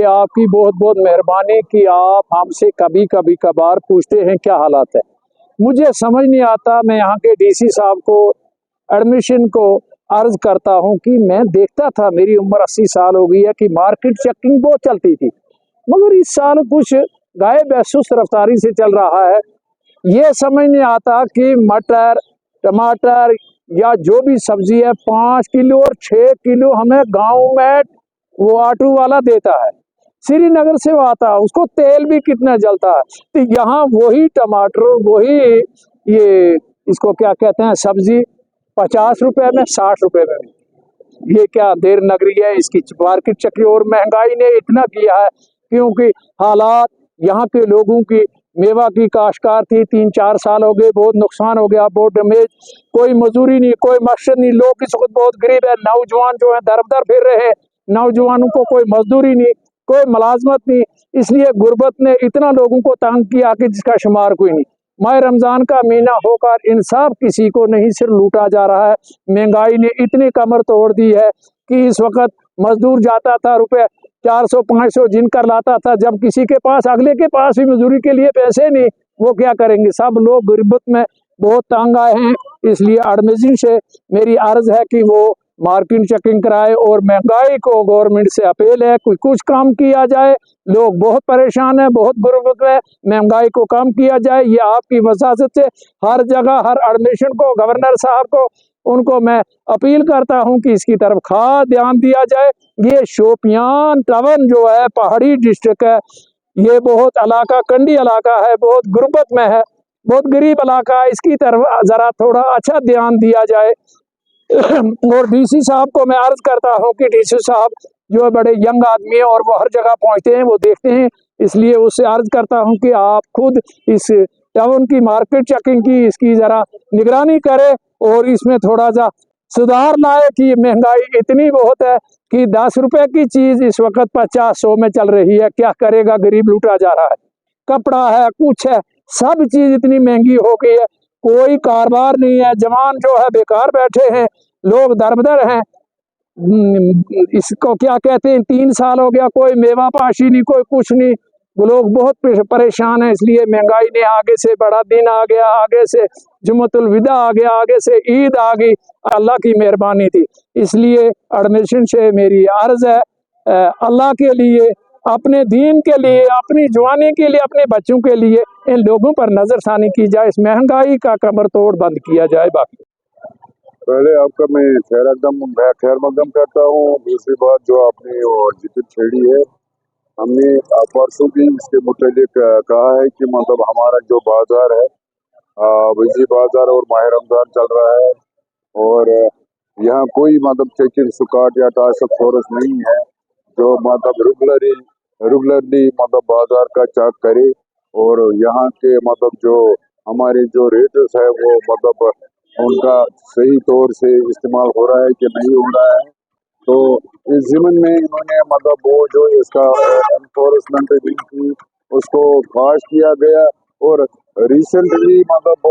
आपकी बहुत बहुत मेहरबानी कि आप हमसे कभी कभी कभार पूछते हैं क्या हालात है। मुझे समझ नहीं आता, मैं यहाँ के डीसी साहब को एडमिशन को अर्ज करता हूँ कि मैं देखता था, मेरी उम्र 80 साल हो गई है, कि मार्केट चेकिंग बहुत चलती थी, मगर इस साल कुछ गायब है, सुस्त रफ्तारी से चल रहा है। ये समझ नहीं आता कि मटर टमाटर या जो भी सब्जी है 5 किलो और 6 किलो हमें गांव में वो ऑटो वाला देता है, श्रीनगर से वो आता है, उसको तेल भी कितना जलता है। तो यहाँ वही टमाटर, वही ये इसको क्या कहते हैं सब्जी 50 रुपए में, 60 रुपए में। ये क्या देर नगरी है, इसकी मार्केट चक्री। और महंगाई ने इतना किया है, क्योंकि हालात यहाँ के लोगों की, मेवा की काश्तकार थी, 3-4 साल हो गए, बहुत नुकसान हो गया, बहुत डैमेज, कोई मजदूरी नहीं, कोई मकसद नहीं, लोग इस वक्त बहुत गरीब है, नौजवान जो है दर दर फिर रहे हैं, नौजवानों को कोई मजदूरी नहीं, कोई मुलाजमत नहीं। इसलिए गुर्बत ने इतना लोगों को तंग किया कि जिसका शुमार कोई नहीं। माह रमजान का महीना होकर इंसाफ किसी को नहीं, सिर्फ लूटा जा रहा है। महंगाई ने इतनी कमर तोड़ दी है कि इस वक्त मजदूर जाता था रुपए 400-500 जिन कर लाता था, जब किसी के पास, अगले के पास भी मजदूरी के लिए पैसे नहीं, वो क्या करेंगे। सब लोग गुर्बत में बहुत तंग आए हैं। इसलिए एडमिशन से मेरी अर्ज है कि वो मार्केट चेकिंग कराए, और महंगाई को गवर्नमेंट से अपील है कोई कुछ काम किया जाए। लोग बहुत परेशान है, बहुत गुर्बत है, महंगाई को कम किया जाए। ये आपकी वसाजत से हर जगह, हर एडमिशन को, गवर्नर साहब को, उनको मैं अपील करता हूं कि इसकी तरफ खास ध्यान दिया जाए। ये शोपियान टाउन जो है, पहाड़ी डिस्ट्रिक्ट है, ये बहुत इलाका, कंडी इलाका है, बहुत गुर्बत में है, बहुत गरीब इलाका है। इसकी तरफ जरा थोड़ा अच्छा ध्यान दिया जाए। और डीसी साहब को मैं अर्ज करता हूं कि डीसी साहब जो बड़े यंग आदमी है और वो हर जगह पहुंचते हैं, वो देखते हैं, इसलिए उससे अर्ज करता हूं कि आप खुद इस टाउन की मार्केट चेकिंग की, इसकी जरा निगरानी करें और इसमें थोड़ा सा सुधार लाए कि महंगाई इतनी बहुत है कि 10 रुपए की चीज इस वक्त 50-100 में चल रही है। क्या करेगा, गरीब लूटा जा रहा है। कपड़ा है, कुछ है, सब चीज इतनी महंगी हो गई है, कोई कारोबार नहीं है, जवान जो है बेकार बैठे हैं, लोग दरबदर हैं। इसको क्या कहते हैं, 3 साल हो गया, कोई मेवा पाशी नहीं, कोई कुछ नहीं, लोग बहुत परेशान हैं। इसलिए महंगाई ने, आगे से बड़ा दिन आ गया, आगे से जुम्मतुल विदा आ गया, आगे से ईद आ गई, अल्लाह की मेहरबानी थी। इसलिए एडमिशन से मेरी अर्ज है, अल्लाह के लिए, अपने दीन के लिए, अपनी जवानी के लिए, अपने बच्चों के लिए इन लोगों पर नजरसानी की जाए, इस महंगाई का कमर तोड़ बंद किया जाए। बाकी पहले आपका मैं खैर मकदम करता हूँ। दूसरी बात जो आपने जिक्र छेड़ी है, हमने परसों भी इसके मुतालिक कहा है कि मतलब हमारा जो बाजार है, वजी बाजार, और माह रमजान चल रहा है, और यहाँ कोई मतलब चेकिंग सुकाट या टास्क फोर्स नहीं है जो मतलब रेगुलरली मतलब बाजार का चेक करे, और यहाँ के मतलब जो हमारे जो रेट्स है वो मतलब उनका सही तौर से इस्तेमाल हो रहा है कि नहीं हो रहा है। तो इस ज़िम्न में इन्होंने मतलब वो जो इसका एनफोर्समेंट थी उसको खास किया गया, और रिसेंटली मतलब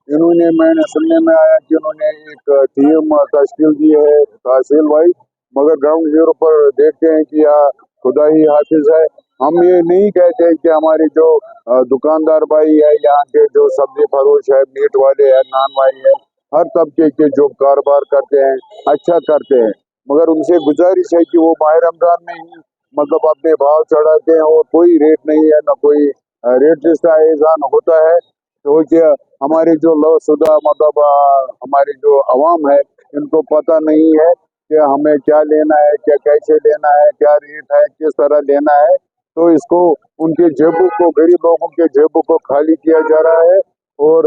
इन्होंने, मैंने सुनने में आया कि इन्होंने एक टीम तश्कील दी है तहसील वाइज, मगर ग्राउंड जीरो पर देखते हैं कि यहाँ खुदा ही हाफिज है। हम ये नहीं कहते कि हमारे जो दुकानदार भाई है, यहाँ के जो सब्जी फरोश है, मीट वाले हैं, नान वाले हैं, हर तबके के जो कारोबार करते हैं अच्छा करते हैं, मगर उनसे गुजारिश है कि वो माह रमजान में ही मतलब अपने भाव चढ़ाते हैं, और कोई रेट नहीं है, ना कोई रेट लिस्ट का ऐलान होता है। तो क्या हमारे जो लौशुदा मतलब हमारी जो अवाम है, इनको पता नहीं है कि हमें क्या लेना है, क्या कैसे लेना है, क्या रेट है, किस तरह लेना है। तो इसको उनके जेबों को, गरीब लोगों के जेबों को खाली किया जा रहा है, और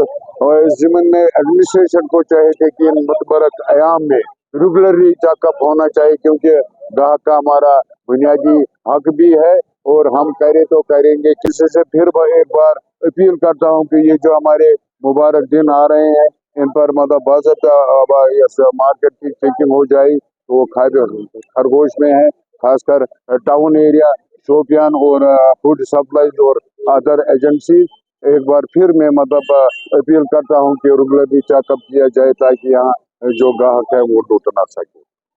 इस ज़िम्न में एडमिनिस्ट्रेशन को चाहिए कि इन मुतबरक अयाम में रेगुलरली चेकअप होना चाहिए, क्योंकि ग्राहक का हमारा बुनियादी हक भी है, और हम करे तो करेंगे। किसी से फिर एक बार अपील करता हूँ कि ये जो हमारे मुबारक दिन आ रहे हैं, इन पर मतलब बाज़ाब्ता मार्केट की चेकिंग हो जाए। तो वो खरगोश में है, खासकर टाउन एरिया, शोपियान और फूड सप्लाईज और अदर एजेंसी। एक बार फिर मैं मतलब अपील करता हूँ कि रेगुलरली चेकअप किया जाए, ताकि यहाँ जो ग्राहक है वो लूट ना सके।